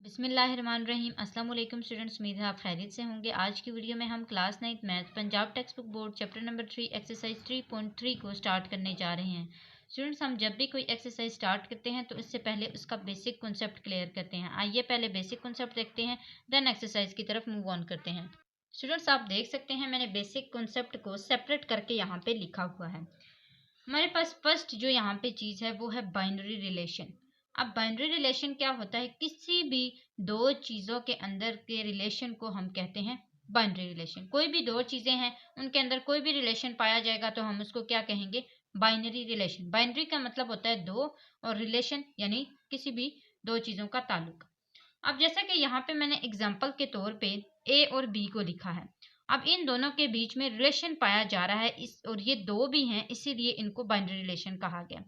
बिस्मिल्लाहिर्रहमानिर्रहीम। अस्सलाम वालेकुम स्टूडेंट्स, उम्मीद है आप खैरियत से होंगे। आज की वीडियो में हम class 9th math Punjab text book board chapter number 3 exercise 3.3 को स्टार्ट करने जा रहे हैं। स्टूडेंट्स, हम जब भी कोई एक्सरसाइज स्टार्ट करते हैं तो इससे पहले उसका बेसिक कॉन्सेप्ट क्लियर करते हैं। आइए पहले बेसिक कॉन्सेप्ट देखते हैं, देन एक्सरसाइज की तरफ मूव ऑन करते हैं। स्टूडेंट्स, आप देख सकते हैं मैंने बेसिक कॉन्सेप्ट को सेपरेट करके यहाँ पे लिखा हुआ है। हमारे पास फर्स्ट जो यहाँ पे चीज़ है वो है बाइनरी रिलेशन। अब बाइनरी रिलेशन क्या होता है? किसी भी दो चीज़ों के अंदर के रिलेशन को हम कहते हैं बाइनरी रिलेशन। कोई भी दो चीज़ें हैं, उनके अंदर कोई भी रिलेशन पाया जाएगा तो हम उसको क्या कहेंगे? Binary relation. बाइनरी का मतलब होता है दो, और रिलेशन यानी किसी भी दो चीज़ों का ताल्लुक। अब जैसा कि यहाँ पे मैंने एग्जाम्पल के तौर पे ए और बी को लिखा है। अब इन दोनों के बीच में रिलेशन पाया जा रहा है, इस और ये दो भी हैं, इसीलिए इनको बाइनरी रिलेशन कहा गया।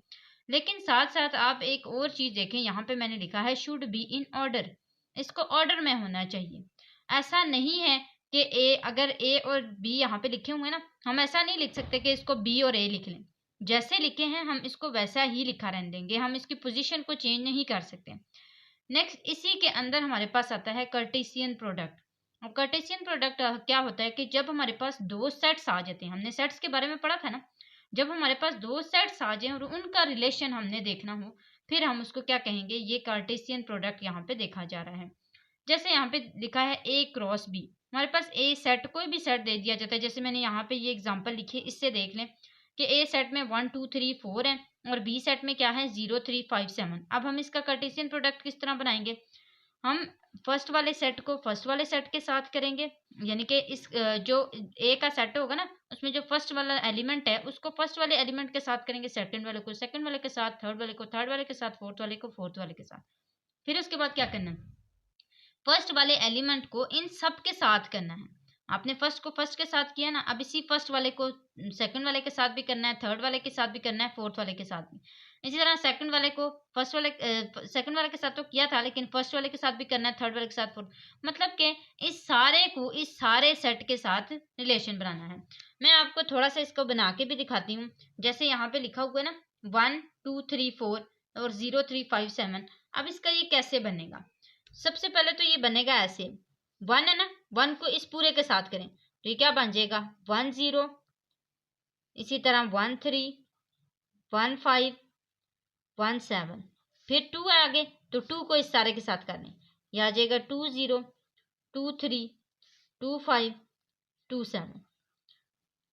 लेकिन साथ साथ आप एक और चीज देखें, यहाँ पे मैंने लिखा है शुड बी इन ऑर्डर। इसको ऑर्डर में होना चाहिए। ऐसा नहीं है कि ए, अगर ए और बी यहाँ पे लिखे हुए ना, हम ऐसा नहीं लिख सकते कि इसको बी और ए लिख लें। जैसे लिखे हैं हम इसको वैसा ही लिखा रहने देंगे, हम इसकी पोजीशन को चेंज नहीं कर सकते। नेक्स्ट, इसी के अंदर हमारे पास आता है कार्टेशियन प्रोडक्ट। और कार्टेशियन प्रोडक्ट क्या होता है कि जब हमारे पास दो सेट्स आ जाते हैं, हमने सेट्स के बारे में पढ़ा था ना, जब हमारे पास दो सेट्स आ जाएं और उनका रिलेशन हमने देखना हो, फिर हम उसको क्या कहेंगे? ये कार्टेशियन प्रोडक्ट यहाँ पे देखा जा रहा है। जैसे यहाँ पे लिखा है ए क्रॉस बी, हमारे पास ए सेट, कोई भी सेट दे दिया जाता है। जैसे मैंने यहाँ पे ये एग्जांपल लिखी है, इससे देख लें कि ए सेट में 1 2 3 4 है और बी सेट में क्या है? 0 3 5 7। अब हम इसका कार्टेशियन प्रोडक्ट किस तरह बनाएंगे? हम फर्स्ट वाले सेट को फर्स्ट वाले सेट के साथ करेंगे, यानी कि इस जो ए का सेट होगा ना, उसमें जो फर्स्ट वाला एलिमेंट है उसको फर्स्ट वाले एलिमेंट के साथ करेंगे, सेकंड वाले को सेकंड वाले के साथ, थर्ड वाले को थर्ड वाले के साथ, फोर्थ वाले को फोर्थ वाले के साथ। फिर उसके बाद क्या करना है? फर्स्ट वाले एलिमेंट को इन सब के साथ करना है। आपने फर्स्ट को फर्स्ट के साथ किया ना, अब इसी फर्स्ट वाले को सेकंड वाले के साथ भी करना है, थर्ड वाले के साथ भी करना है, फोर्थ वाले के साथ भी। इसी तरह सेकंड वाले को फर्स्ट वाले सेकंड वाले के साथ तो किया था, लेकिन फर्स्ट वाले के साथ भी करना है, थर्ड वाले के साथ, फोर्थ। मतलब कि इस सारे को इस सारे सेट के साथ रिलेशन बनाना है। मैं आपको थोड़ा सा इसको बना के भी दिखाती हूँ। जैसे यहाँ पे लिखा हुआ है ना 1 2 3 4 और 0 3 5 7। अब इसका ये कैसे बनेगा? सबसे पहले तो ये बनेगा ऐसे, 1 है ना, 1 को इस पूरे के साथ करें तो ये क्या बन जाएगा? 1 0, इसी तरह 1 3 1 5 1 7। फिर 2 है आगे, तो 2 को इस सारे के साथ कर लें, यह आ जाएगा 2 0 2 3 2 5 2 7।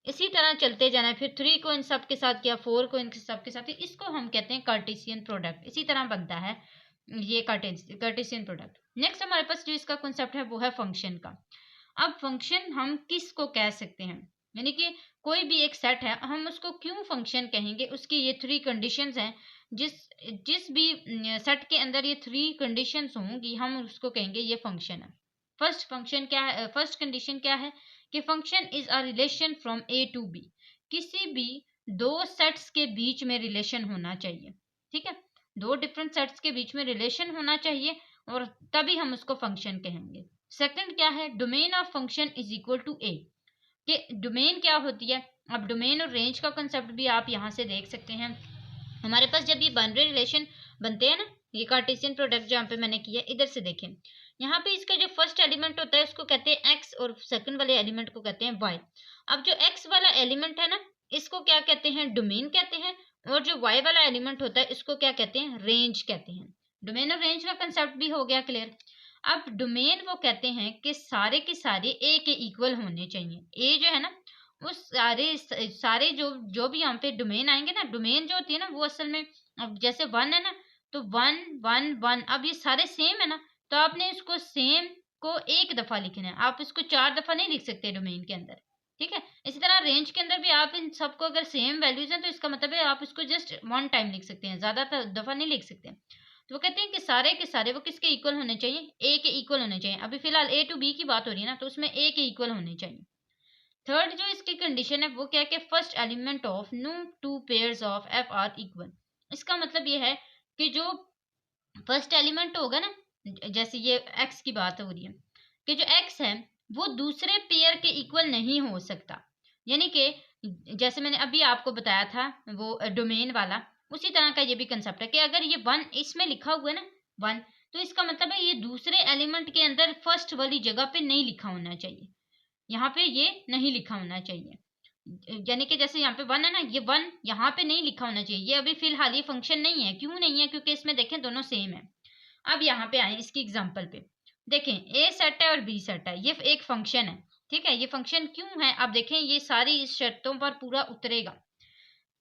इसी तरह चलते जाना है। फिर 3 को इन सब के साथ किया, 4 को इन सब के साथ, इसको हम कहते हैं कार्टेशियन प्रोडक्ट। इसी तरह बनता है ये कार्टेशियन प्रोडक्ट। नेक्स्ट हमारे पास जो इसका कॉन्सेप्ट है वो है फंक्शन का। अब फंक्शन हम किसको कह सकते हैं? यानी कि कोई भी एक सेट है, हम उसको क्यों फंक्शन कहेंगे? उसकी ये 3 कंडीशंस हैं। जिस जिस भी सेट के अंदर ये 3 कंडीशंस होंगी, हम उसको कहेंगे ये फंक्शन है। फर्स्ट फंक्शन क्या है? फर्स्ट कंडीशन क्या है कि function is a relation from A to B. किसी भी दो सेट्स के बीच में रिलेशन होना चाहिए। ठीक है, दो डिफरेंट सेट्स के बीच में रिलेशन होना चाहिए और तभी हम उसको फंक्शन कहेंगे। सेकंड क्या है? Domain of function is equal to A. कि डोमेन क्या होती है? अब डोमेन और रेंज का कंसेप्ट भी आप यहाँ से देख सकते हैं। हमारे पास जब ये बाइनरी रिलेशन बनते हैं ना, ये कार्टेशियन प्रोडक्ट जहाँ पे मैंने किया, इधर से देखें, यहाँ पे इसका जो फर्स्ट एलिमेंट होता है उसको कहते हैं एक्स और सेकंड वाले एलिमेंट को कहते हैं वाई। अब जो एक्स वाला एलिमेंट है ना, इसको क्या कहते हैं? डोमेन कहते हैं। और जो वाई वाला एलिमेंट होता है इसको क्या कहते हैं? रेंज कहते हैं। डोमेन और रेंज का कंसेप्ट भी हो गया क्लियर। अब डोमेन वो कहते हैं कि सारे के सारे ए के इक्वल होने चाहिए। ए जो है ना, उस सारे जो जो भी यहाँ पे डोमेन आएंगे ना, डोमेन जो होती है ना वो असल में, अब जैसे 1 है ना, तो 1 1 1, अब ये सारे सेम है ना, तो आपने इसको सेम को एक दफा लिखना है, आप इसको 4 दफा नहीं लिख सकते डोमेन के अंदर। ठीक है, इसी तरह रेंज के अंदर भी आप इन सबको अगर सेम वैल्यूज हैं तो इसका मतलब है आप इसको जस्ट 1 टाइम लिख सकते हैं, ज्यादा दफा नहीं लिख सकते। तो वो कहते हैं कि सारे के सारे वो किसके इक्वल होने चाहिए? ए के इक्वल होने चाहिए। अभी फिलहाल ए टू बी की बात हो रही है ना, तो उसमें ए के इक्वल होने चाहिए। थर्ड जो इसकी कंडीशन है वो क्या है कि first element of no two pairs of F are equal. इसका मतलब ये है कि जो फर्स्ट एलिमेंट होगा ना, जैसे ये एक्स की बात हो रही है कि जो एक्स है वो दूसरे पेयर के इक्वल नहीं हो सकता। यानी कि जैसे मैंने अभी आपको बताया था वो डोमेन वाला, उसी तरह का ये भी कंसेप्ट है कि अगर ये 1 इसमें लिखा हुआ है ना 1, तो इसका मतलब है ये दूसरे एलिमेंट के अंदर फर्स्ट वाली जगह पे नहीं लिखा होना चाहिए, यहाँ पे ये नहीं लिखा होना चाहिए। यानी कि जैसे यहाँ पे 1 है ना, ये 1 यहाँ पे नहीं लिखा होना चाहिए। ये अभी फिलहाल ये फंक्शन नहीं है। क्यों नहीं है? क्योंकि इसमें देखें दोनों सेम है। अब यहाँ पे आए इसकी एग्जांपल पे, देखें ए सेट है और बी सेट है, ये एक फंक्शन है, ठीक है। ये फंक्शन क्यों है? अब देखें ये सारी इस शर्तों पर पूरा उतरेगा।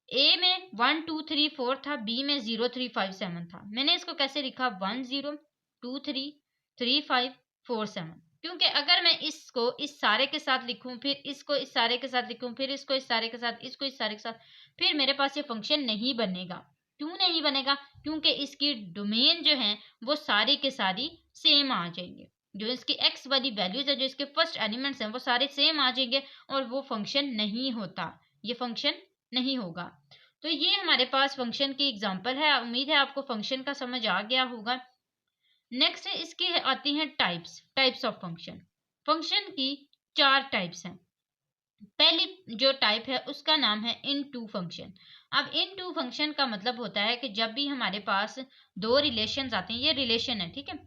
ए में 1 2 3 4 था, बी में 0 3 5 7 था। मैंने इसको कैसे लिखा? 1 0 2 3 3 5 4 7, क्योंकि अगर मैं इसको इस सारे के साथ लिखूं, फिर इसको इस सारे के साथ लिखूं, फिर इसको इस सारे के साथ, इसको इस सारे के साथ, फिर मेरे पास ये फंक्शन नहीं बनेगा। क्यों नहीं बनेगा? क्योंकि इसकी डोमेन जो है वो सारी के सारी सेम आ जाएंगे। जो इसकी एक्स वाली वैल्यूज है, जो इसके फर्स्ट एलिमेंट्स हैं, वो सारे सेम आ जाएंगे और वो फंक्शन नहीं होता, ये फंक्शन नहीं होगा। तो ये हमारे पास फंक्शन की एग्जांपल है। उम्मीद है आपको फंक्शन का समझ आ गया होगा। नेक्स्ट इसकी आती हैं टाइप्स ऑफ फंक्शन। फंक्शन की 4 टाइप्स हैं। पहली जो टाइप है उसका नाम है इनटू फंक्शन। अब इनटू फंक्शन का मतलब होता है कि जब भी हमारे पास दो रिलेशंस आते हैं, ये रिलेशन है, ठीक है।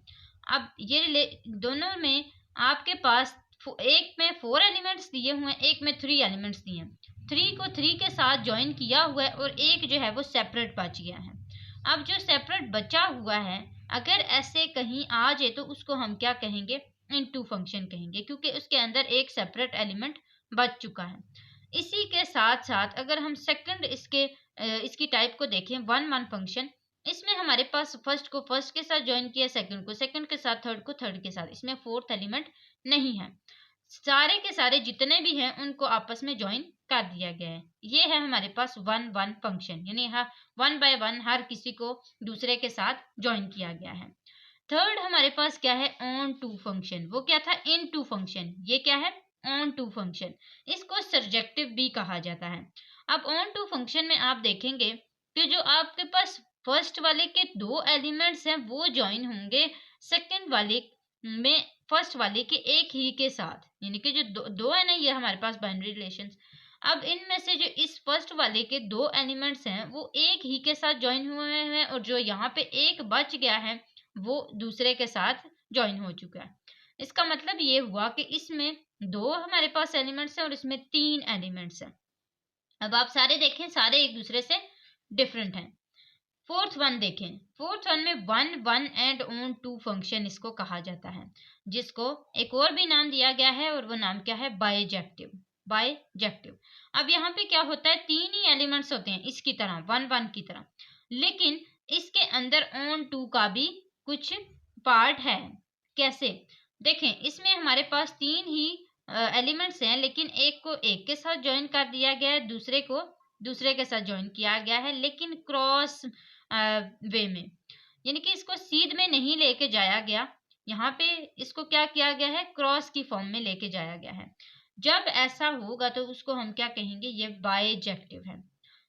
अब ये दोनों में आपके पास एक में 4 एलिमेंट्स दिए हुए हैं, एक में 3 एलिमेंट्स दिए हैं। 3 को 3 के साथ ज्वाइन किया हुआ है और एक जो है वो सेपरेट बच गया है। अब जो सेपरेट बचा हुआ है, अगर ऐसे कहीं आ जाए तो उसको हम क्या कहेंगे? इनटू फंक्शन कहेंगे, क्योंकि उसके अंदर एक सेपरेट एलिमेंट बच चुका है। इसी के साथ साथ अगर हम सेकंड इसकी टाइप को देखें, 1 1 फंक्शन, इसमें हमारे पास फर्स्ट को फर्स्ट के साथ ज्वाइन किया, सेकंड को सेकंड के साथ, थर्ड को थर्ड के साथ, इसमें फोर्थ एलिमेंट नहीं है। सारे के सारे जितने भी हैं उनको आपस में ज्वाइन कर दिया गया है। ये है हमारे पास 1 1 फंक्शन, यानी यहाँ 1 बाय 1 हर किसी को दूसरे के साथ ज्वाइन किया गया है। थर्ड हमारे पास क्या है? Onto function. वो क्या था? Into function. ये क्या है? Onto function. इसको सर्जेक्टिव भी कहा जाता है। अब ऑन टू फंक्शन में आप देखेंगे कि जो आपके पास फर्स्ट वाले के 2 एलिमेंट्स हैं वो ज्वाइन होंगे सेकंड वाले में फर्स्ट वाले के एक ही के साथ, यानी कि जो दो है ना, ये हमारे पास बाइनरी रिलेशंस। अब इनमें से जो इस फर्स्ट वाले के 2 एलिमेंट्स हैं वो एक ही के साथ ज्वाइन हुए हैं और जो यहाँ पे एक बच गया है वो दूसरे के साथ ज्वाइन हो चुका है। इसका मतलब ये हुआ कि इसमें 2 हमारे पास एलिमेंट्स हैं और इसमें 3 एलिमेंट्स हैं। अब आप सारे देखें, सारे एक दूसरे से डिफरेंट हैं। फोर्थ वन देखें, फोर्थ वन में 1 1 एंड ऑन टू फंक्शन इसको कहा जाता है, जिसको एक और भी नाम दिया गया है और वो नाम क्या है? बाइजेक्टिव। बाइजेक्टिव। अब यहाँ पे क्या होता है? 3 ही एलिमेंट्स होते हैं इसकी तरह, 1 1 की तरह, लेकिन इसके अंदर ऑन टू का भी कुछ पार्ट है। कैसे? देखें, इसमें हमारे पास 3 ही एलिमेंट्स हैं, लेकिन एक को एक के साथ ज्वाइन कर दिया गया है, दूसरे को दूसरे के साथ ज्वाइन किया गया है, लेकिन क्रॉस वे में, यानी कि इसको सीध में नहीं लेके जाया गया। यहाँ पे इसको क्या किया गया है? क्रॉस की फॉर्म में लेके जाया गया है। जब ऐसा होगा तो उसको हम क्या कहेंगे? ये बाइजेक्टिव है।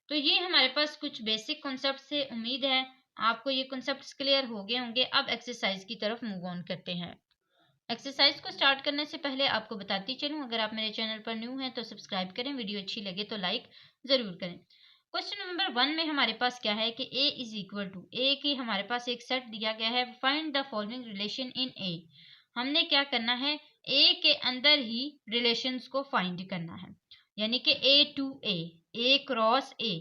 तो ये हमारे पास कुछ बेसिक कॉन्सेप्ट से, उम्मीद है आपको ये कॉन्सेप्ट्स क्लियर हो गए होंगे। अब एक्सरसाइज की तरफ मूव ऑन करते हैं। एक्सरसाइज को स्टार्ट करने से पहले आपको बताती चलूं, अगर आप मेरे चैनल पर न्यू हैं तो सब्सक्राइब करें, वीडियो अच्छी लगे तो लाइक ज़रूर करें। क्वेश्चन नंबर 1 में हमारे पास क्या है कि a is equal to, A की हमारे पास एक सेट दिया गया है। Find the following relation in A. हमने क्या करना है? ए के अंदर ही रिलेशंस को फाइंड करना है, यानी कि A to A cross A.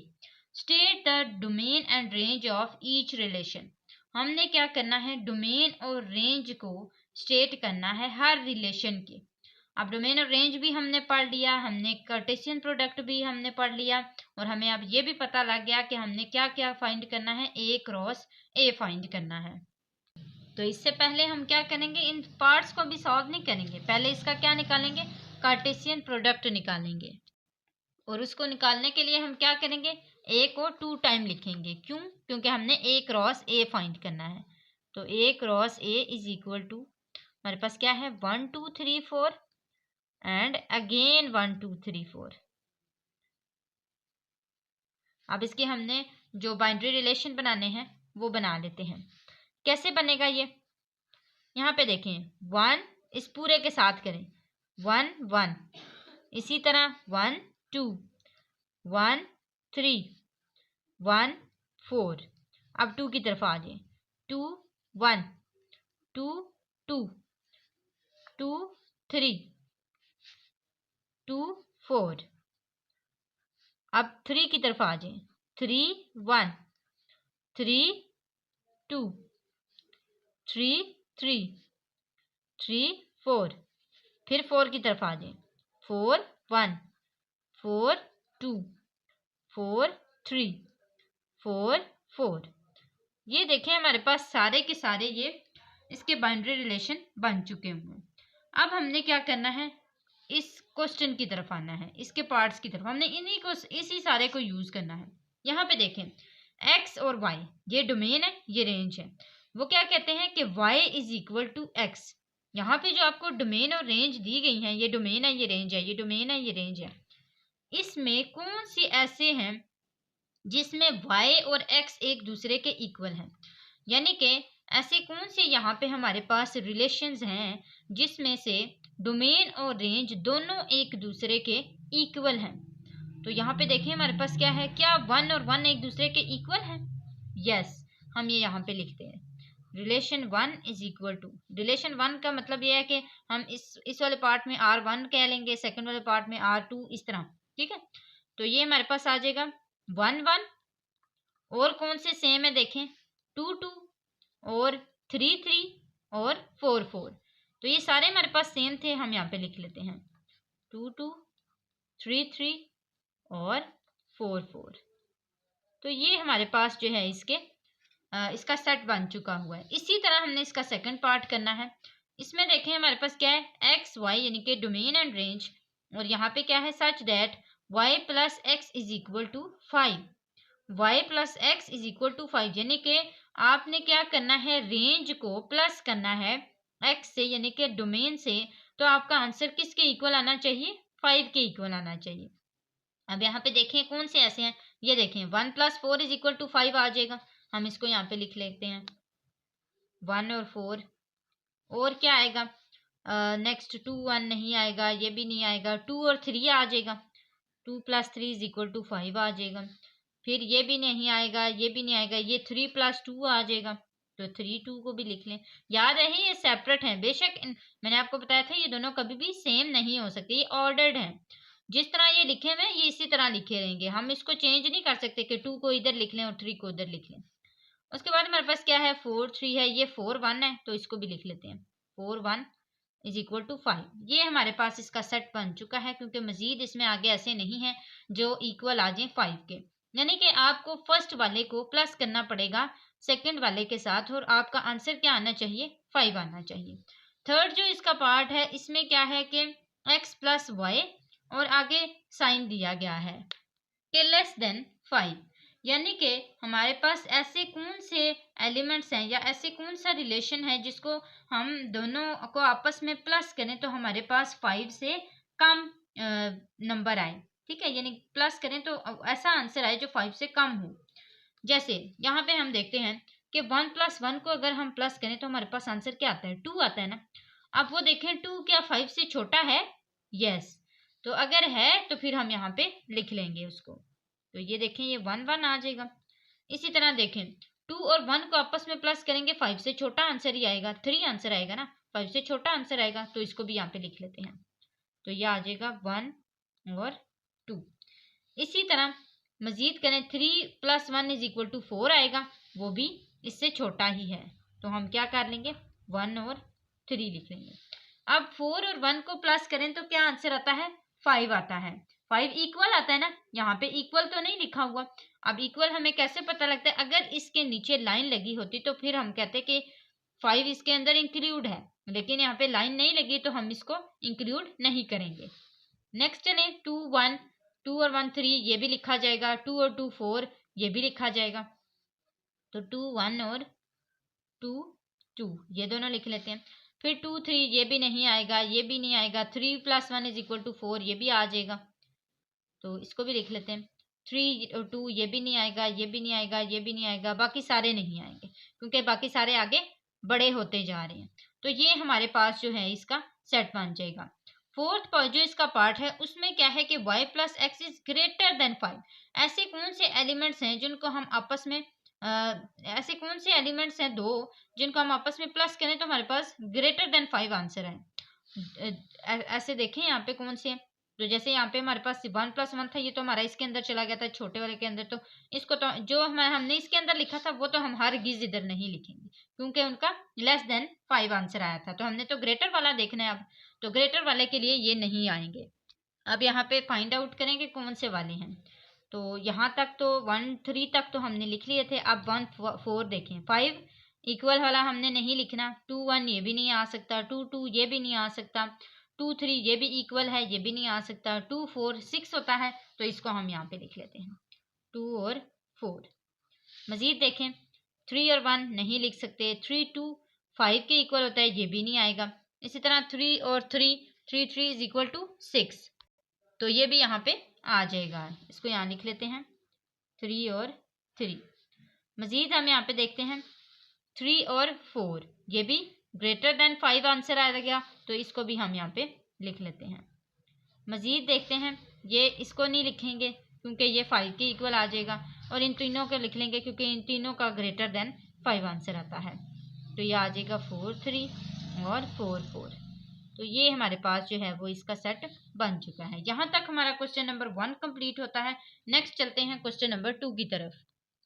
State the domain and range of each relation. हमने क्या करना है? डोमेन और रेंज को स्टेट करना है हर रिलेशन के। अब डोमेन और रेंज भी हमने पढ़ लिया, हमने कार्टेशियन प्रोडक्ट भी हमने पढ़ लिया, और हमें अब ये भी पता लग गया कि हमने क्या क्या फाइंड करना है? ए क्रॉस ए फाइंड करना है। तो इससे पहले हम क्या करेंगे? इन पार्ट्स को भी सॉल्व नहीं करेंगे, पहले इसका क्या निकालेंगे? कार्टेशियन प्रोडक्ट निकालेंगे। और उसको निकालने के लिए हम क्या करेंगे? ए को 2 टाइम लिखेंगे। क्यों? क्योंकि हमने ए क्रॉस ए फाइंड करना है। तो A cross A is equal to, हमारे पास क्या है? 1 2 3 4 एंड अगेन 1 2 3 4। अब इसके हमने जो बाइनरी रिलेशन बनाने हैं वो बना लेते हैं। कैसे बनेगा ये? यहाँ पे देखें, 1 इस पूरे के साथ करें, 1 1, इसी तरह 1 2 1 3 1 4। अब 2 की तरफ आ जाए, 2 1 2 2, 2 3, 2 4। अब 3 की तरफ आ जाए, 3 1, 3 2, 3 3, 3 4। फिर 4 की तरफ आ जाए, 4 1, 4 2, 4 3, 4 4। ये देखें हमारे पास सारे के सारे ये इसके बाइनरी रिलेशन बन चुके हुए। अब हमने क्या करना है, इस क्वेश्चन की तरफ आना है, इसके पार्ट्स की तरफ। हमने इन्हीं को, इसी सारे को यूज करना है। यहाँ पे देखें x और y, ये डोमेन है, ये रेंज है। वो क्या कहते हैं कि y is equal to X. यहाँ पे जो आपको डोमेन और रेंज दी गई है, ये डोमेन है, ये रेंज है, ये डोमेन है, ये रेंज है। इसमें कौन सी ऐसे हैं जिसमें y और x एक दूसरे के इक्वल हैं, यानी कि ऐसे कौन से यहाँ पे हमारे पास रिलेशंस हैं जिसमें से डोमेन और रेंज दोनों एक दूसरे के इक्वल हैं। तो यहाँ पे देखें हमारे पास क्या है, क्या 1 और 1 एक दूसरे के इक्वल हैं? यस, हम ये यहाँ पे लिखते हैं relation 1 is equal to, relation 1 का मतलब ये है कि हम इस वाले पार्ट में R1 कह लेंगे, सेकंड वाले पार्ट में R2, इस तरह। ठीक है, तो ये हमारे पास आ जाएगा 1 1। और कौन से सेम है देखें, 2 2 और 3 3 और 4 4। तो ये सारे हमारे पास सेम थे, हम यहाँ पे लिख लेते हैं 2 2, 3 3 और 4 4। तो ये हमारे पास जो है इसका सेट बन चुका हुआ है। इसी तरह हमने इसका सेकंड पार्ट करना है। इसमें देखें हमारे पास क्या है, एक्स वाई यानी कि डोमेन एंड रेंज, और यहाँ पे क्या है, such that y plus X is equal to 5। y plus X is equal to 5 यानी कि आपने क्या करना है, रेंज को प्लस करना है x से यानी कि डोमेन से। तो आपका आंसर किसके इक्वल आना चाहिए, 5 के इक्वल आना चाहिए। अब यहाँ पे देखें कौन से ऐसे हैं, ये देखें 1 प्लस 4 इज इक्वल टू 5 आ जाएगा। हम इसको यहाँ पे लिख लेते हैं 1 और 4। और क्या आएगा, नेक्स्ट 2 1 नहीं आएगा, ये भी नहीं आएगा। 2 और 3 आ जाएगा, 2 प्लस 3 इज इक्वल टू 5 आ जाएगा। फिर ये भी नहीं आएगा, ये भी नहीं आएगा, ये 3 प्लस 2 आ जाएगा। तो 3 2 को भी लिख लें। याद रहे ये सेपरेट हैं, बेशक मैंने आपको बताया था ये दोनों कभी भी सेम नहीं हो सकते, ये ऑर्डर्ड हैं। जिस तरह ये लिखे हुए हैं ये इसी तरह लिखे रहेंगे, हम इसको चेंज नहीं कर सकते कि 2 को इधर लिख लें और 3 को उधर लिख लें। उसके बाद हमारे पास क्या है, 4 3 है, ये 4 1 है, तो इसको भी लिख लेते हैं 4 1 इज इक्वल टू 5। ये हमारे पास इसका सेट बन चुका है, क्योंकि मजीद इसमें आगे ऐसे नहीं है जो इक्वल आ जाए 5 के। यानी कि आपको फर्स्ट वाले को प्लस करना पड़ेगा सेकंड वाले के साथ, और आपका आंसर क्या आना चाहिए, 5 आना चाहिए। थर्ड जो इसका पार्ट है, इसमें क्या है कि x प्लस वाई और आगे साइन दिया गया है कि लेस देन 5। यानी कि हमारे पास ऐसे कौन से एलिमेंट्स हैं या ऐसे कौन सा रिलेशन है जिसको हम दोनों को आपस में प्लस करें तो हमारे पास 5 से कम नंबर आए। ठीक है, यानी प्लस करें तो ऐसा आंसर आए जो 5 से कम हो। जैसे यहाँ पे हम देखते हैं कि 1 प्लस 1 को अगर हम प्लस करें तो हमारे पास आंसर क्या आता है, 2 आता है ना। अब वो देखें 2 क्या 5 से छोटा है, यस। तो अगर है तो फिर हम यहाँ पे लिख लेंगे उसको। तो ये देखें ये 1 1 आ जाएगा। इसी तरह देखें 2 और 1 को आपस में प्लस करेंगे, 5 से छोटा आंसर ही आएगा, 3 आंसर आएगा ना, 5 से छोटा आंसर आएगा। तो इसको भी यहाँ पे लिख लेते हैं, तो ये आ जाएगा 1 और 2। इसी तरह मजीद करें 3 प्लस 1 इज इक्वल टू 4 आएगा, वो भी इससे छोटा ही है। तो हम क्या कर लेंगे, 1 और 3 लिख लेंगे। अब 4 और 1 को प्लस करें तो क्या आंसर आता है, 5 आता है। 5 इक्वल आता है ना, यहाँ पे इक्वल तो नहीं लिखा हुआ। अब इक्वल हमें कैसे पता लगता है, अगर इसके नीचे लाइन लगी होती तो फिर हम कहते कि 5 इसके अंदर इंक्लूड है, लेकिन यहाँ पे लाइन नहीं लगी तो हम इसको इंक्लूड नहीं करेंगे। नेक्स्ट चले 2 1, 2 और 1 3, ये भी लिखा जाएगा। 2 और 2 4, ये भी लिखा जाएगा। तो 2 1 और 2 2, ये दोनों लिख लेते हैं। फिर 2 3, ये भी नहीं आएगा, ये भी नहीं आएगा। 3 प्लस 1 इज इक्वल टू 4, ये भी आ जाएगा, तो इसको भी लिख लेते हैं। 3 और 2, ये भी नहीं आएगा, ये भी नहीं आएगा, ये भी नहीं आएगा, बाकी सारे नहीं आएंगे क्योंकि बाकी सारे आगे बड़े होते जा रहे हैं। तो ये हमारे पास जो है इसका सेट बन जाएगा। फोर्थ जो इसका पार्ट है उसमें क्या है कि y plus X is greater than 5। ऐसे कौन से एलिमेंट्स हैं जिनको हम आपस में ऐसे कौन से एलिमेंट्स हैं दो जिनको हम आपस में प्लस करें तो हमारे पास ग्रेटर देन 5 आंसर है। ऐसे देखें यहाँ पे कौन से हैं। तो जैसे यहाँ पे हमारे पास 1 + 1 था, ये तो हमारा इसके अंदर चला गया था छोटे वाले के अंदर, तो इसको तो जो हमने इसके अंदर लिखा था वो तो हम हरगिज इधर नहीं लिखेंगे क्योंकि उनका लेस देन 5 आंसर आया था। तो हमने तो ग्रेटर वाला देखना है अब, तो ग्रेटर वाले के लिए ये नहीं आएंगे। अब यहाँ पे फाइंड आउट करेंगे कौन से वाले हैं। तो यहाँ तक तो 1 3 तक तो हमने लिख लिए थे। अब 1 4 देखें, 5 इक्वल वाला हमने नहीं लिखना, 2 1 ये भी नहीं आ सकता, 2 2 ये भी नहीं आ सकता, 2 3 ये भी इक्वल है, ये भी नहीं आ सकता, 2 4 6 होता है तो इसको हम यहाँ पे लिख लेते हैं 2 और 4। मजीद देखें 3 और 1 नहीं लिख सकते, 3 2 5 के इक्वल होता है, ये भी नहीं आएगा। इसी तरह 3 और 3 3 3 इज इक्वल टू 6, तो ये भी यहाँ पे आ जाएगा। इसको यहाँ लिख लेते हैं 3 और 3। मजीद हम यहाँ पे देखते हैं 3 और 4, ये भी ग्रेटर देन 5 आंसर आ गया, तो इसको भी हम यहाँ पे लिख लेते हैं। मजीद देखते हैं, ये इसको नहीं लिखेंगे क्योंकि ये 5 के इक्वल आ जाएगा, और इन तीनों को लिख लेंगे क्योंकि इन तीनों का ग्रेटर देन 5 आंसर आता है। तो ये आ जाएगा 4 3 और 4 4। तो ये हमारे पास जो है वो इसका सेट बन चुका है। यहाँ तक हमारा क्वेश्चन नंबर 1 कंप्लीट होता है। नेक्स्ट चलते हैं क्वेश्चन नंबर 2 की तरफ।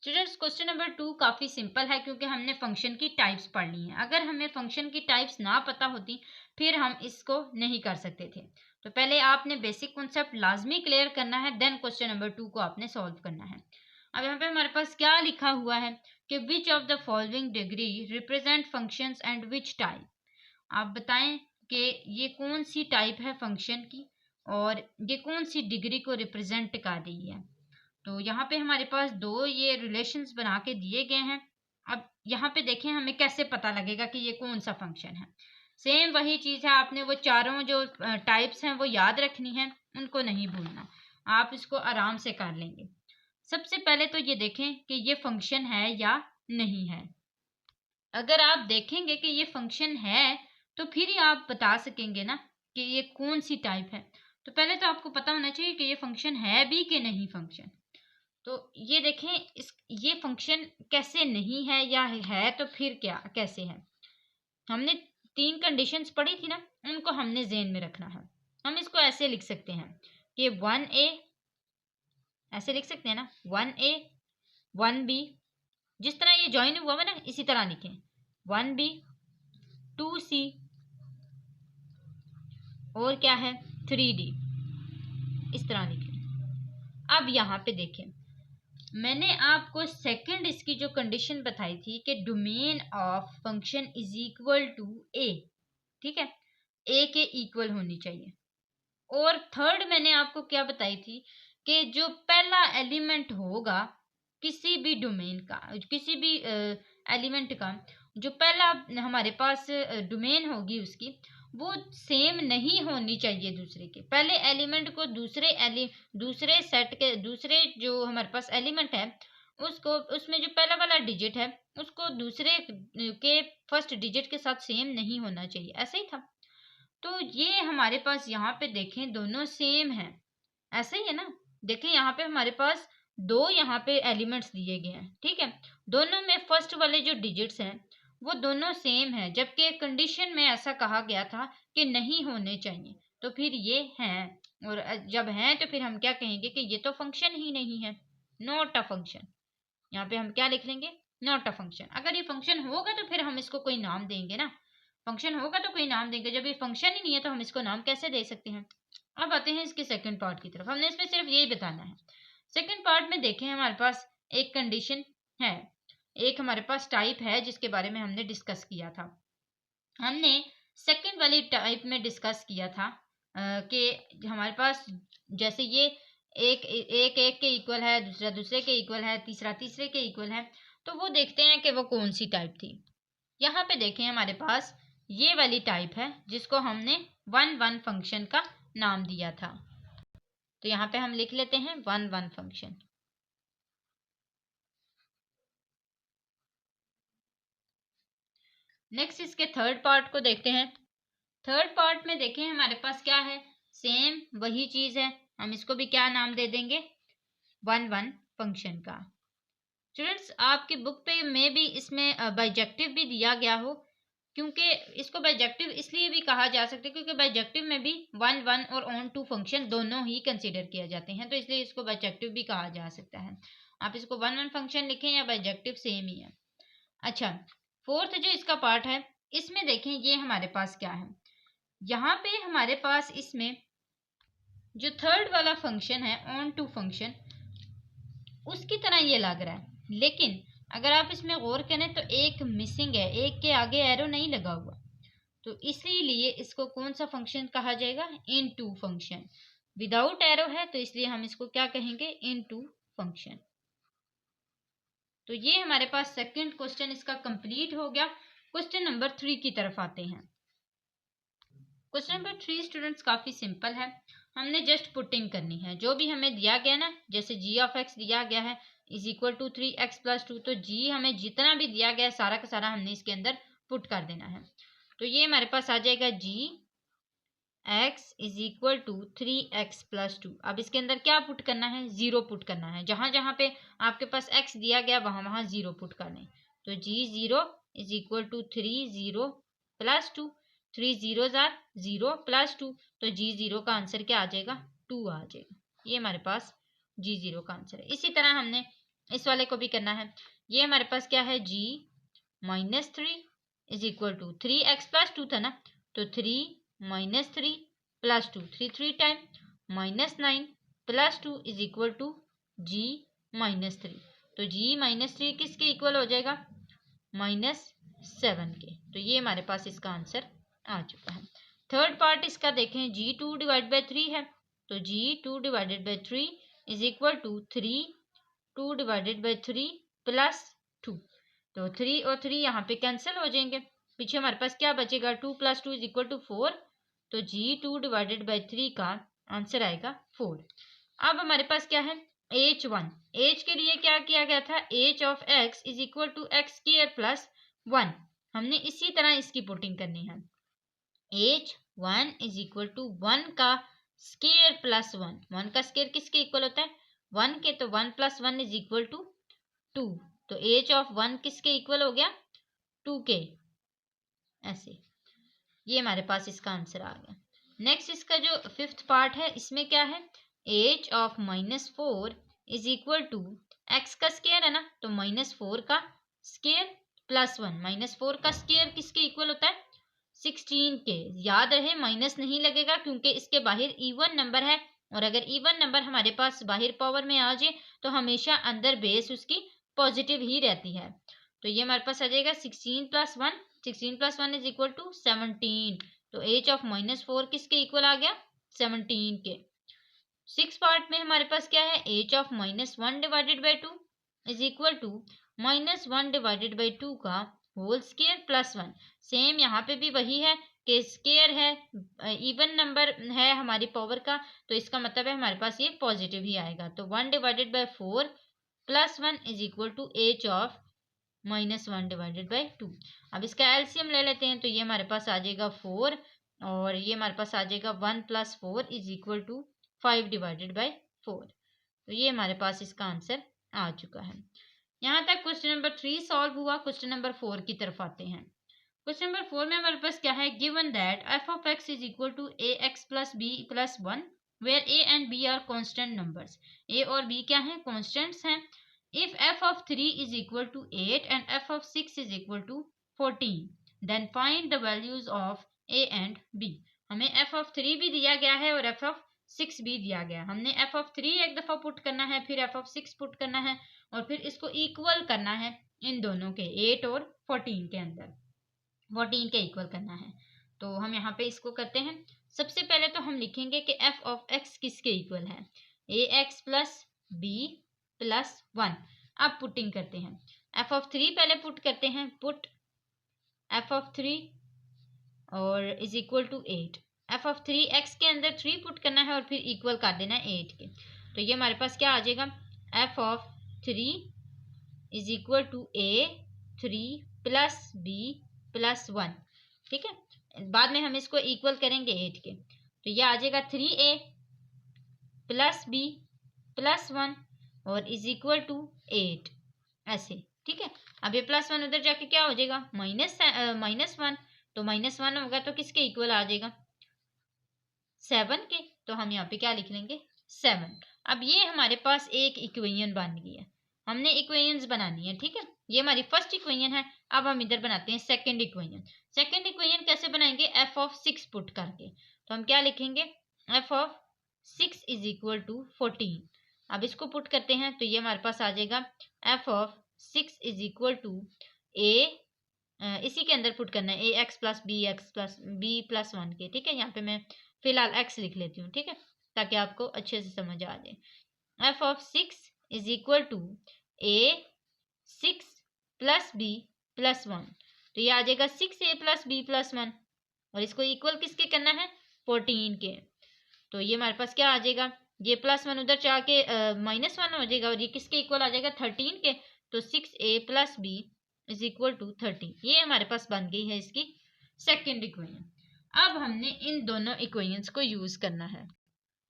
स्टूडेंट्स क्वेश्चन नंबर 2 काफ़ी सिंपल है क्योंकि हमने फंक्शन की टाइप्स पढ़ ली हैं। अगर हमें फंक्शन की टाइप्स ना पता होती फिर हम इसको नहीं कर सकते थे। तो पहले आपने बेसिक कॉन्सेप्ट लाजमी क्लियर करना है, देन क्वेश्चन नंबर 2 को आपने सॉल्व करना है। अब यहाँ पे हमारे पास क्या लिखा हुआ है कि which of the following degree represent functions and which type. आप बताएं कि ये कौन सी टाइप है फंक्शन की और ये कौन सी डिग्री को रिप्रेजेंट कर रही है। तो यहाँ पे हमारे पास दो ये रिलेशंस बना के दिए गए हैं। अब यहाँ पे देखें हमें कैसे पता लगेगा कि ये कौन सा फंक्शन है। सेम वही चीज़ है, आपने वो चारों जो टाइप्स हैं वो याद रखनी है, उनको नहीं भूलना, आप इसको आराम से कर लेंगे। सबसे पहले तो ये देखें कि ये फंक्शन है या नहीं है। अगर आप देखेंगे कि ये फंक्शन है तो फिर ही आप बता सकेंगे ना कि ये कौन सी टाइप है। तो पहले तो आपको पता होना चाहिए कि ये फंक्शन है भी कि नहीं फंक्शन। तो ये देखें ये फंक्शन कैसे नहीं है या है तो फिर क्या कैसे है। हमने 3 कंडीशंस पढ़ी थी ना, उनको हमने ज़हन में रखना है। हम इसको ऐसे लिख सकते हैं कि 1A, ऐसे लिख सकते हैं ना 1A 1B, जिस तरह ये ज्वाइन हुआ है ना इसी तरह लिखें 1B 2C और क्या है 3D, इस तरह लिखें। अब यहाँ पे देखें, मैंने आपको सेकंड इसकी जो कंडीशन बताई थी कि domain of function is equal to A, ठीक है, ए के इक्वल होनी चाहिए। और थर्ड मैंने आपको क्या बताई थी कि जो पहला एलिमेंट होगा किसी भी डोमेन का, किसी भी एलिमेंट का जो पहला हमारे पास डोमेन होगी उसकी वो सेम नहीं होनी चाहिए दूसरे के। पहले एलिमेंट को दूसरे सेट के दूसरे जो हमारे पास एलिमेंट है उसको, उसमें जो पहला वाला डिजिट है उसको दूसरे के फर्स्ट डिजिट के साथ सेम नहीं होना चाहिए, ऐसे ही था। तो ये हमारे पास यहाँ पे देखें दोनों सेम हैं, ऐसे ही है ना। देखें यहाँ पे हमारे पास दो यहाँ पे एलिमेंट्स दिए गए हैं, ठीक है, दोनों में फर्स्ट वाले जो डिजिट्स हैं वो दोनों सेम है, जबकि कंडीशन में ऐसा कहा गया था कि नहीं होने चाहिए, तो फिर ये हैं। और जब हैं तो फिर हम क्या कहेंगे कि ये तो फंक्शन ही नहीं है, नॉट अ फंक्शन। यहाँ पे हम क्या लिख लेंगे नॉट अ फंक्शन। अगर ये फंक्शन होगा तो फिर हम इसको कोई नाम देंगे ना, फंक्शन होगा तो कोई नाम देंगे, जब ये फंक्शन ही नहीं है तो हम इसको नाम कैसे दे सकते हैं। अब आते हैं इसके सेकंड पार्ट की तरफ, हमने इसमें सिर्फ यही बताना है। सेकंड पार्ट में देखें हमारे पास एक कंडीशन है, एक हमारे पास टाइप है जिसके बारे में हमने डिस्कस किया था। हमने सेकंड वाली टाइप में डिस्कस किया था कि हमारे पास जैसे ये एक के इक्वल है, दूसरा दूसरे के इक्वल है, तीसरा तीसरे के इक्वल है, तो वो देखते हैं कि वो कौन सी टाइप थी। यहाँ पे देखें हमारे पास ये वाली टाइप है जिसको हमने 1 1 फंक्शन का नाम दिया था। तो यहाँ पे हम लिख लेते हैं 1 1 फंक्शन। नेक्स्ट इसके थर्ड पार्ट को देखते हैं। थर्ड पार्ट में देखें हमारे पास क्या है, सेम वही चीज़ है, हम इसको भी क्या नाम दे देंगे 1 1 फंक्शन का। स्टूडेंट्स आपकी बुक पे में भी इसमें बाइजेक्टिव भी दिया गया हो, क्योंकि इसको बाइजेक्टिव इसलिए भी कहा जा सकता है क्योंकि बाइजेक्टिव में भी वन वन और ऑन टू फंक्शन दोनों ही कंसीडर किए जाते हैं, तो इसलिए इसको बाइजेक्टिव भी कहा जा सकता है। आप इसको वन वन फंक्शन लिखें या बाइजेक्टिव सेम ही है। अच्छा, फोर्थ जो इसका पार्ट है, इसमें देखें ये हमारे पास क्या है। यहाँ पे हमारे पास इसमें जो थर्ड वाला फंक्शन है ऑन टू फंक्शन, उसकी तरह ये लग रहा है, लेकिन अगर आप इसमें गौर करें तो एक मिसिंग है, एक के आगे एरो नहीं लगा हुआ, तो इसीलिए इसको कौन सा फंक्शन कहा जाएगा, इन टू फंक्शन। विदाउट एरो है तो इसलिए हम इसको क्या कहेंगे, इन टू फंक्शन। तो ये हमारे पास सेकंड क्वेश्चन इसका कंप्लीट हो गया। क्वेश्चन नंबर 3 की तरफ आते हैं। क्वेश्चन नंबर 3 स्टूडेंट्स काफी सिंपल है, हमने जस्ट पुटिंग करनी है। जो भी हमें दिया गया ना, जैसे जी ऑफ एक्स दिया गया है इज इक्वल टू 3x+2, तो जी हमें जितना भी दिया गया है सारा का सारा हमने इसके अंदर पुट कर देना है। तो ये हमारे पास आ जाएगा G X is equal to 3x+2। अब इसके अंदर क्या पुट करना है, जीरो पुट करना है। जहां जहां पे आपके पास x दिया गया वहां वहां जीरो पुट करने। तो जी जीरो इज इक्वल टू 3 0+2, 3 0 0 +2, तो जी जीरो का आंसर क्या आ जाएगा, 2 आ जाएगा। ये हमारे पास जी जीरो का आंसर है। इसी तरह हमने इस वाले को भी करना है। ये हमारे पास क्या है, जी -3 इज इक्वल टू 3x+2 था ना, तो 3 -3 +2, 3 3 टाइम -9 +2 इज इक्वल टू जी -3। तो जी -3 किसके इक्वल हो जाएगा, -7 के। तो ये हमारे पास इसका आंसर आ चुका है। थर्ड पार्ट इसका देखें, g2 डिवाइड बाई 3 है, तो g2 divided by 3 is equal to 3 2 divided by 3 +2। तो 3 और 3 यहाँ पे कैंसिल हो जाएंगे, पीछे हमारे पास क्या बचेगा, 2 + 2 इज इक्वल टू 4। तो g2 डिवाइडेड बाई 3 का आंसर आएगा 4। अब हमारे पास क्या है, h1। h के लिए क्या किया गया था, h of x is equal to x² + 1। हमने इसी तरह इसकी पुटिंग करनी है। h1 इज इक्वल टू 1 का स्केयर प्लस 1। 1 का स्केयर किसके इक्वल होता है, 1 के, तो 1 + 1 इज इक्वल टू 2। तो h ऑफ 1 किसके इक्वल हो गया, 2 के। ऐसे ये हमारे पास इसका आंसर आ गया। नेक्स्ट इसका जो फिफ्थ पार्ट है, इसमें क्या है, h of -4 is equal to x का स्केयर है ना, तो -4 का स्केयर प्लस 1। -4 का स्केयर किसके इक्वल होता है, 16 के। याद रहे माइनस नहीं लगेगा क्योंकि इसके बाहर इवन नंबर है, और अगर इवन नंबर हमारे पास बाहर पावर में आ जाए तो हमेशा अंदर बेस उसकी पॉजिटिव ही रहती है। तो ये हमारे पास आ जाएगा 16 + 1, 16 + 1 इज इक्वल टू 17। तो h ऑफ -4 किसके इक्वल आ गया, 17 के। सिक्स पार्ट में हमारे पास क्या है, h of -1 divided by 2 is equal to -1 divided by 2 का होल स्केयर प्लस 1। सेम यहाँ पे भी वही है कि स्केयर है, इवन नंबर है हमारी पावर का, तो इसका मतलब है हमारे पास ये पॉजिटिव ही आएगा। तो 1 divided by 4 + 1 is equal to h of -1 divided by 2। अब इसका एलसीएम ले लेते हैं, तो ये हमारे पास आ जाएगा 4, और ये हमारे पास आ जाएगा 1 + 4 is equal to 5 divided by 4। तो ये हमारे पास इसका आंसर आ चुका है। यहाँ तक क्वेश्चन नंबर 3 सॉल्व हुआ। क्वेश्चन नंबर 4 की तरफ आते हैं। क्वेश्चन नंबर 4 में हमारे पास क्या है, given that f of x is equal to ax + b + 1 where a and b are constant numbers. a और b क्या हैं, कांस्टेंट्स हैं। if f of 3 is equal to 8 and f of 6 is equal to 14, then find the values of a and b। हमें f of 3 भी दिया गया है और f of 6 भी दिया गया। हमने f of 3 एक दफा पुट करना है, फिर f of 6 पुट करना है, और फिर इसको इक्वल करना है इन दोनों के, 8 और 14 के अंदर, 14 के इक्वल करना है। तो हम यहाँ पे इसको करते हैं। सबसे पहले तो हम लिखेंगे कि f ऑफ x किसके इक्वल है, ax + b + 1। अब पुटिंग करते हैं। f ऑफ 3 पहले पुट करते हैं, पुट f ऑफ 3 और is equal to 8। f of 3 x के अंदर 3 पुट करना है और फिर इक्वल कर देना है 8 के। तो ये हमारे पास क्या आ जाएगा, f of 3 is equal to a3 + b + 1। ठीक है, बाद में हम इसको इक्वल करेंगे 8 के। तो ये आ जाएगा 3a + b + 1 और इज इक्वल टू 8। ऐसे, ठीक है। अब ये +1 उधर जाके क्या हो जाएगा, -1, तो -1 होगा तो किसके इक्वल आ जाएगा, 7 के। तो हम यहाँ पे क्या लिख लेंगे, 7। अब ये हमारे पास एक इक्वेशन बन गई है। हमने इक्वेशंस बनानी है, ठीक है। ये हमारी फर्स्ट इक्वेशन है। अब हम इधर बनाते हैं सेकंड इक्वेशन। सेकंड इक्वेशन कैसे बनाएंगे, f(6) पुट करके। तो हम क्या लिखेंगे, f(6) इज इक्वल टू 14। अब इसको पुट करते हैं तो ये हमारे पास आ जाएगा f(6) is equal to a, इसी के अंदर पुट करना है ax प्लस b+1 के, ठीक है। यहाँ पे मैं फिलहाल x लिख लेती हूँ, ठीक है, ताकि आपको अच्छे से समझ आ जाए। f(6) is equal to a(6) plus b+1। तो ये आ जाएगा 6a प्लस b+1, और इसको इक्वल किसके करना है, 14 के। तो ये हमारे पास क्या आ जाएगा, ये +1 उधर जाके -1 हो जाएगा, और ये किसके इक्वल आ जाएगा, 13 के। तो 6a plus b is equal to 13। ये हमारे पास बन गई है इसकी सेकेंड इक्वेशन। अब हमने इन दोनों इक्वेशंस को यूज करना है।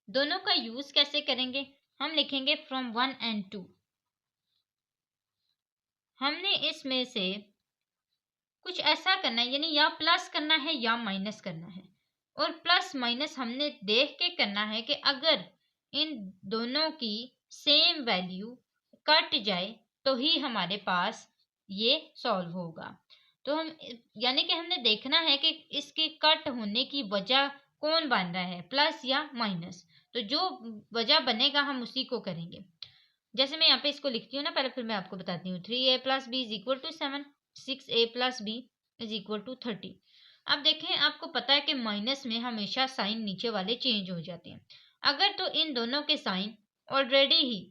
दोनों का यूज कैसे करेंगे, हम लिखेंगे फ्रॉम 1 and 2। हमने इसमें से कुछ ऐसा करना है, यानी या प्लस करना है या माइनस करना है। और प्लस माइनस हमने देख के करना है कि अगर इन दोनों की सेम वैल्यू कट जाए तो ही हमारे पास ये सॉल्व होगा। तो हम, यानी कि हमने देखना है कि इसके कट होने की वजह कौन बन रहा है, प्लस या माइनस। तो जो वजह बनेगा हम उसी को करेंगे। जैसे मैं यहाँ पे इसको लिखती हूँ ना, पहले फिर मैं आपको बताती हूँ। 3a plus B is equal to 7, 6a plus B is equal to 30। अब देखें, आपको पता है कि माइनस में हमेशा साइन नीचे वाले चेंज हो जाते हैं। अगर तो इन दोनों के साइन ऑलरेडी ही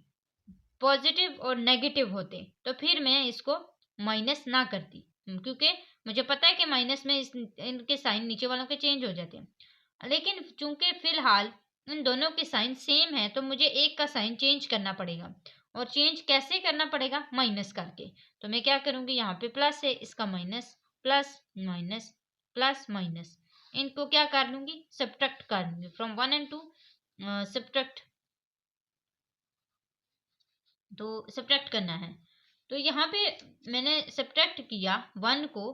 पॉजिटिव और नेगेटिव होते तो फिर मैं इसको माइनस ना करती, क्योंकि मुझे पता है कि माइनस में इनके साइन नीचे वालों के चेंज हो जाते हैं। लेकिन चूंकि फिलहाल इन दोनों के साइन सेम है तो मुझे एक का साइन चेंज करना पड़ेगा। और चेंज कैसे करना पड़ेगा, माइनस करके। तो मैं क्या करूंगी, यहाँ पे प्लस है, इसका minus, plus minus plus minus, इनको क्या कर लूंगी, सब्ट्रैक्ट कर लूंगी। फ्रॉम 1 and 2 सब्ट्रैक्ट, तो सब्ट्रैक्ट करना है। तो यहाँ पे मैंने सब्ट्रैक्ट किया 1 को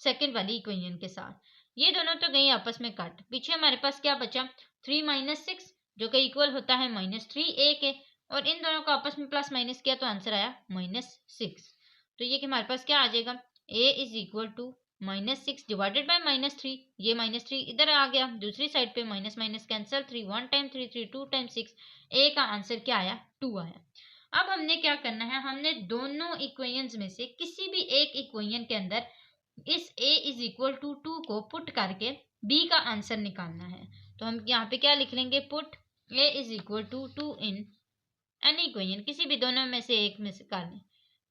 सेकंड वाली इक्वेशन के साथ। ये दोनों तो गई आपस में कट। पीछे हमारे पास क्या बचा, 3 - 6, जो कि इक्वल होता है -3a के। और इन दोनों को आपस में प्लस माइनस किया तो आंसर आया -6। तो ये कि हमारे पास क्या आ जाएगा, a is equal to -6 divided by -3। ये -3 इधर आ गया, दूसरी साइड पे minus minus cancel, 3 1 time 3 3 2 time 6। a का आंसर क्या आया, 2 आया। अब हमने क्या करना है, हमने दोनों इक्वेशंस में से किसी भी एक इक्वेशन के अंदर इस a इज इक्वल टू 2 को पुट करके b का आंसर निकालना है। तो हम यहाँ पे क्या लिख लेंगे, put a is equal to 2 in any equation, किसी भी दोनों में से एक में से कर लें।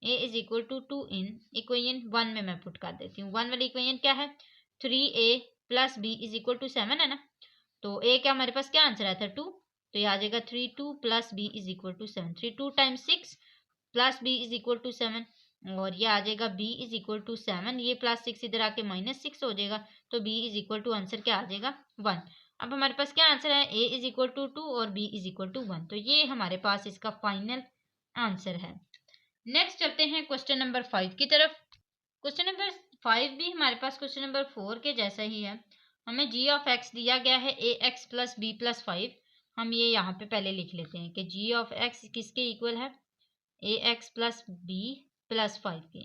a is equal to 2 in equation 1 में मैं पुट कर देती हूँ। 1 वाली इक्वेशन क्या है, 3a plus b is equal to 7 है ना। तो a क्या हमारे पास क्या आंसर आया था, 2। तो ये आ जाएगा 3 2 plus b is equal to 7। 3 2 times 6 plus b is equal to 7। और ये आ जाएगा b इज इक्वल टू 7, ये +6 इधर आके -6 हो जाएगा। तो b is equal to answer क्या आ जाएगा, 1। अब हमारे पास क्या आंसर है, a इज इक्वल टू 2 और b इज इक्वल टू 1। तो ये हमारे पास इसका फाइनल आंसर है। नेक्स्ट चलते हैं क्वेश्चन नंबर 5 की तरफ। क्वेश्चन नंबर 5 भी हमारे पास क्वेश्चन नंबर 4 के जैसा ही है। हमें g ऑफ x दिया गया है ax प्लस b प्लस 5। हम ये यहाँ पे पहले लिख लेते हैं कि g ऑफ x किसके इक्वल है, ax प्लस b प्लस 5 के।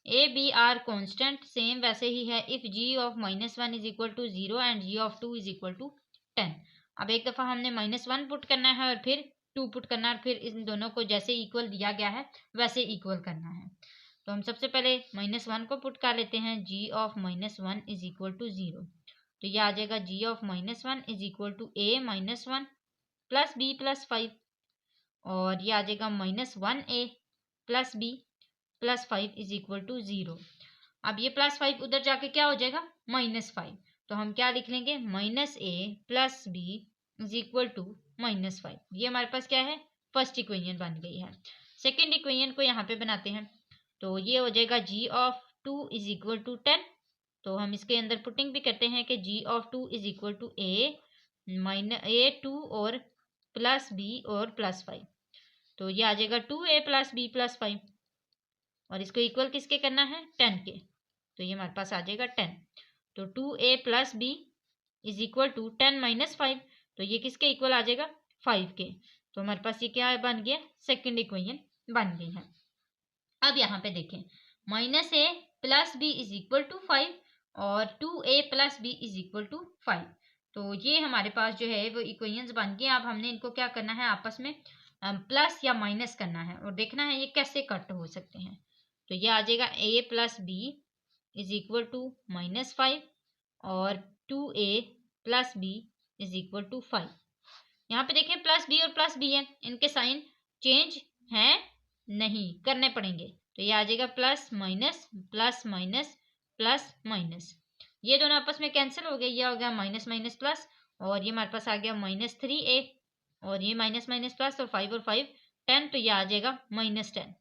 a b are constant, same वैसे ही है। If g of -1 is equal to 0 and g of 2 is equal to 10। अब एक दफ़ा हमने -1 पुट करना है और फिर 2 पुट करना है, और फिर इन दोनों को जैसे इक्वल दिया गया है वैसे इक्वल करना है। तो हम सबसे पहले -1 को पुट कर लेते हैं, g of -1 is equal to 0। तो ये आ जाएगा g of -1 is equal to a -1 plus b plus 5। और ये आ जाएगा -1a plus b plus 5 is equal to 0। अब ये +5 उधर जाके क्या हो जाएगा, -5। तो हम क्या लिख लेंगे, -a plus b is equal to -5। ये हमारे पास क्या है, फर्स्ट इक्वेशन बन गई है। सेकेंड इक्वेशन को यहाँ पे बनाते हैं। तो ये हो जाएगा g of 2 is equal to 10। तो हम इसके अंदर पुटिंग भी करते हैं कि g of 2 is equal to a 2 और प्लस b और प्लस 5। तो ये आ जाएगा 2a प्लस b प्लस 5। और इसको इक्वल किसके करना है 10 के, तो ये हमारे पास आ जाएगा 10। तो 2a plus B is equal to 10 minus 5, तो ये किसके इक्वल आ जाएगा 5 के। तो हमारे पास ये क्या बन गया सेकंड इक्वेशन बन गई है। अब यहाँ पे देखें minus A plus B is equal to 5 और 2a plus B is equal to 5, तो ये हमारे पास जो है वो इक्वेशंस बन गए। अब हमने इनको क्या करना है आपस में प्लस या माइनस करना है और देखना है ये कैसे कट हो सकते हैं। तो ये आ जाएगा a plus B is equal to minus 5 और 2a plus B is equal to 5। यहाँ पे देखें प्लस बी और प्लस बी है, इनके साइन चेंज हैं नहीं, करने पड़ेंगे। तो ये आ जाएगा plus minus plus minus plus minus, ये दोनों आपस में कैंसिल हो गए, ये हो गया माइनस माइनस प्लस और ये हमारे पास आ गया माइनस 3a और ये माइनस माइनस प्लस और 5 10, तो ये आ जाएगा माइनस 10।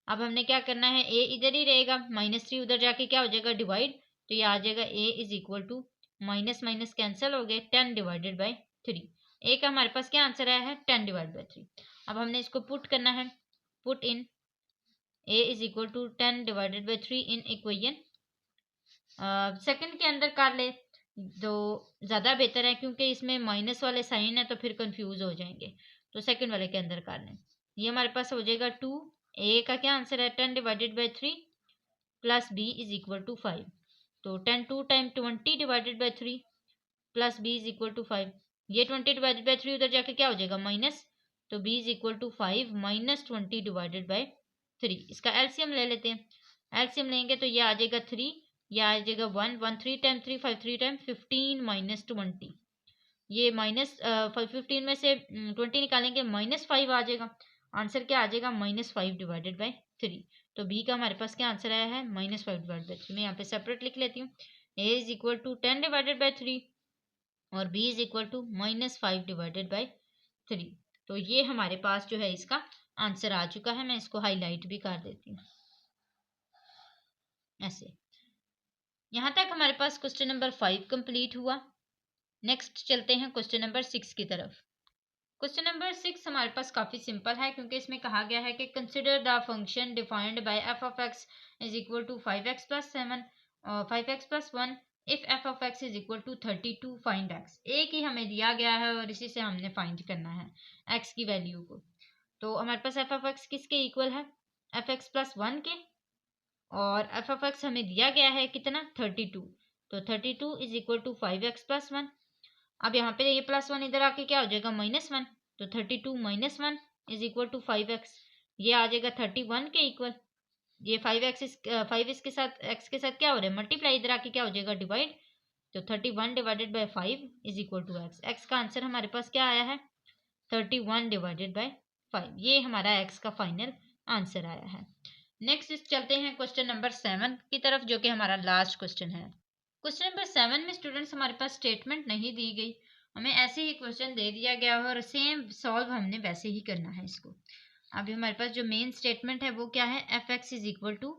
अब हमने क्या करना है a इधर ही रहेगा, माइनस 3 उधर जाके क्या हो जाएगा डिवाइड, तो ये आ जाएगा a is equal to minus minus cancel हो गए 10 डिवाइडेड बाई 3। ए का हमारे पास क्या आंसर आया है 10 डिवाइड बाई 3। अब हमने इसको पुट करना है, put in a is equal to 10 divided by 3 in equation second के अंदर कर ले तो ज़्यादा बेहतर है, क्योंकि इसमें माइनस वाले साइन है तो फिर कंफ्यूज हो जाएंगे। तो सेकंड वाले के अंदर कर लें, ये हमारे पास हो जाएगा 2, a का क्या आंसर है 10 divided by 3 plus b is equal to 5, तो 10 2 time 20 divided by 3 plus b is equal to 5, ये 20 डिवाइडेड बाई 3 उधर जाके क्या हो जाएगा माइनस, तो b is equal to 5 minus 20 divided by 3। इसका एलसीएम ले लेते हैं, एलसीएम लेंगे तो ये आ जाएगा 3, ये आ जाएगा 1 1 3 टाइम 3 5 3 टाइम 15 माइनस 20, ये माइनस 15 में से 20 निकालेंगे माइनस 5 आ जाएगा, आंसर क्या आ जाएगा माइनस 5 डिवाइडेड बाई 3। तो बी का हमारे पास क्या आंसर आया है माइनस 5 डिवाइड बाई 3। मैं यहाँ पे सेपरेट लिख लेती हूँ, A is equal to 10 divided by 3 और b is equal to minus 5 divided by 3। तो ये हमारे पास जो है इसका आंसर आ चुका है। मैं इसको हाईलाइट भी कर देती हूँ ऐसे। यहाँ तक हमारे पास क्वेश्चन नंबर 5 कंप्लीट हुआ। नेक्स्ट चलते हैं क्वेश्चन नंबर 6 की तरफ। क्वेश्चन नंबर 6 हमारे पास काफ़ी सिंपल है, क्योंकि इसमें कहा गया है कि consider the function defined by f of x is equal to 5x plus 7 और 5x plus 1 if f of x is equal to 32 find x। एक ही हमें दिया गया है और इसी से हमने फाइंड करना है x की वैल्यू को। तो हमारे पास f ऑफ x किसके इक्वल है fx प्लस 1 के, और f ऑफ x हमें दिया गया है कितना 32, तो 32 is equal to 5x plus 1। अब यहाँ पे ये प्लस 1 इधर आके क्या हो जाएगा माइनस 1, तो 32 minus 1 is equal to 5x, ये आ जाएगा 31 के इक्वल। ये 5 इसके साथ x के साथ क्या हो रहा है मल्टीप्लाई, इधर आके क्या हो जाएगा डिवाइड, तो 31 divided by 5 is equal to x। x का आंसर हमारे पास क्या आया है 31 डिवाइडेड बाई 5, ये हमारा x का फाइनल आंसर आया है। नेक्स्ट चलते हैं क्वेश्चन नंबर 7 की तरफ, जो कि हमारा लास्ट क्वेश्चन है। क्वेश्चन नंबर 7 में स्टूडेंट्स हमारे पास स्टेटमेंट नहीं दी गई, हमें ऐसे ही क्वेश्चन दे दिया गया है और सेम सॉल्व हमने वैसे ही करना है इसको। अभी हमारे पास जो मेन स्टेटमेंट है वो क्या है F X is equal to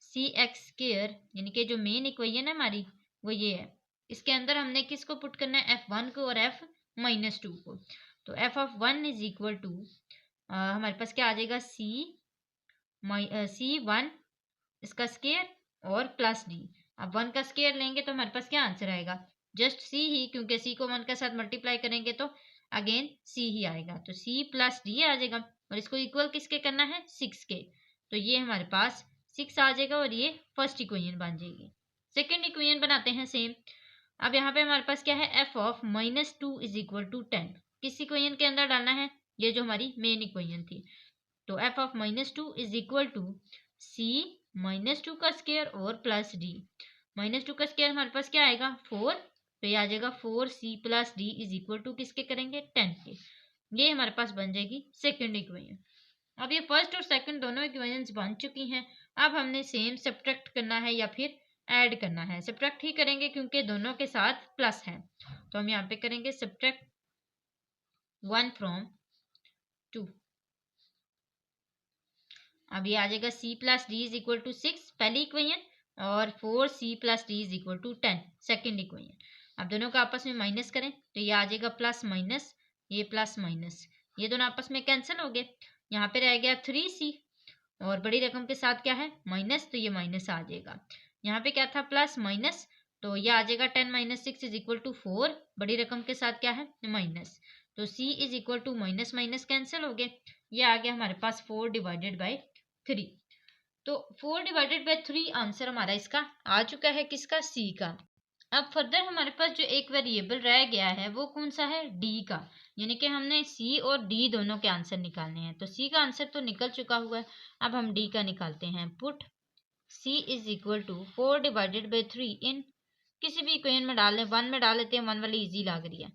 C X square, यानी कि जो मेन इक्वेशन है हमारी वो ये है। इसके अंदर हमने किसको पुट करना है f1 को और f माइनस 2 को। तो f of 1 is equal to हमारे पास क्या आ जाएगा c1 इसका स्क्वायर और प्लस d। अब 1 का स्क्वायर लेंगे तो हमारे पास क्या आंसर आएगा जस्ट c ही, क्योंकि c को 1 के साथ मल्टीप्लाई करेंगे तो अगेन c ही आएगा, तो c प्लस d आ जाएगा और इसको इक्वल किसके करना है 6 के, तो ये हमारे पास 6 आ जाएगा और ये फर्स्ट इक्वेशन बन जाएगी। सेकेंड इक्वेशन बनाते हैं सेम। अब यहाँ पे हमारे पास क्या है f of minus 2 is equal to 10, किस इक्वेशन के अंदर डालना है ये जो हमारी मेन इक्वेशन थी। तो f of minus 2 is equal to c minus 2 का स्क्वायर और प्लस d। माइनस 2 का स्क्वायर हमारे पास क्या आएगा 4, तो ये आ जाएगा 4c plus d is equal to किसके करेंगे 10 के। ये हमारे पास बन जाएगी सेकेंड इक्वेशन। अब ये फर्स्ट और सेकंड दोनों इक्वेशंस बन चुकी हैं। अब हमने सेम सब्ट्रैक्ट करना है या फिर ऐड करना है। सब्ट्रैक्ट ही करेंगे क्योंकि दोनों के साथ प्लस है, तो हम यहाँ पे करेंगे सब्ट्रैक्ट 1 फ्रॉम 2। अब ये आ जाएगा c plus D is equal to 6 पहली इक्वेशन और 4c plus D is equal to 10 second equation. अब दोनों का आपस में माइनस करें तो ये आ जाएगा प्लस माइनस, ये प्लस माइनस, ये दोनों आपस में कैंसिल हो गए। यहाँ पे रह गया 3c और बड़ी रकम के साथ क्या है माइनस, तो ये माइनस आ जाएगा। यहाँ पे क्या था प्लस माइनस, तो ये आ जाएगा 10 माइनस 6 इज इक्वल टू 4, बड़ी रकम के साथ क्या है माइनस, तो c is equal to minus minus cancel हो गए, ये आ गया हमारे पास 4 डिवाइडेड बाई 3। तो 4 डिवाइडेड बाई 3 आंसर हमारा इसका आ चुका है, किसका, c का। अब फर्दर हमारे पास जो एक वेरिएबल रह गया है वो कौन सा है, d का, यानी कि हमने c और d दोनों के आंसर निकालने हैं। तो c का आंसर तो निकल चुका हुआ है, अब हम d का निकालते हैं। Put c is equal to 4 divided by 3 in, किसी भी इक्वेशन में डाल लें, 1 में डाल लेते हैं, 1 वाली इजी लग रही है।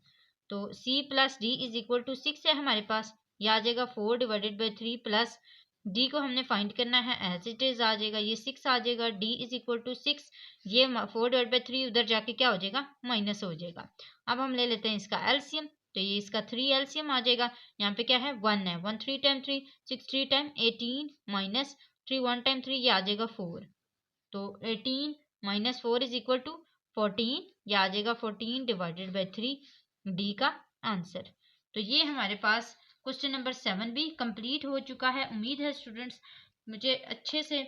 तो c plus D is equal to 6 है हमारे पास, यह आ जाएगा 4 डिवाइडेड बाई 3 प्लस d को हमने फाइंड करना है, एज इट इज आ जाएगा, ये 6 आ जाएगा, d इज इक्वल टू 6, ये 4 डिवाइड बाई 3 उधर जाके क्या हो जाएगा माइनस हो जाएगा। अब हम ले लेते हैं इसका एलसीएम, तो ये इसका 3 एलसीएम आ जाएगा। यहाँ पे क्या है 1 है, 1 3 टाइम 3 6 3 टाइम 18 माइनस 3 1 टाइम 3, ये आ जाएगा 4, तो 18 माइनस 4 इज इक्वल टू 14, ये आ जाएगा 14 डिवाइडेड बाई 3, डी का आंसर। तो ये हमारे पास क्वेश्चन नंबर 7 भी कंप्लीट हो चुका है। उम्मीद है स्टूडेंट्स मुझे अच्छे से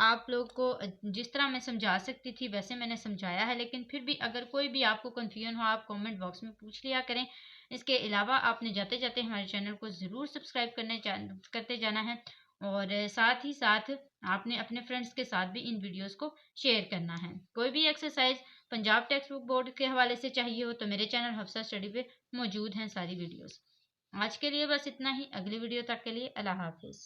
आप लोग को जिस तरह मैं समझा सकती थी वैसे मैंने समझाया है, लेकिन फिर भी अगर कोई भी आपको कन्फ्यूजन हो आप कमेंट बॉक्स में पूछ लिया करें। इसके अलावा आपने जाते जाते हमारे चैनल को ज़रूर सब्सक्राइब करते जाना है, और साथ ही साथ आपने अपने फ्रेंड्स के साथ भी इन वीडियोस को शेयर करना है। कोई भी exercise Punjab text book board के हवाले से चाहिए हो तो मेरे चैनल हफ्सा स्टडी पे मौजूद हैं सारी वीडियोस। आज के लिए बस इतना ही, अगली वीडियो तक के लिए अल्लाह हाफिज़।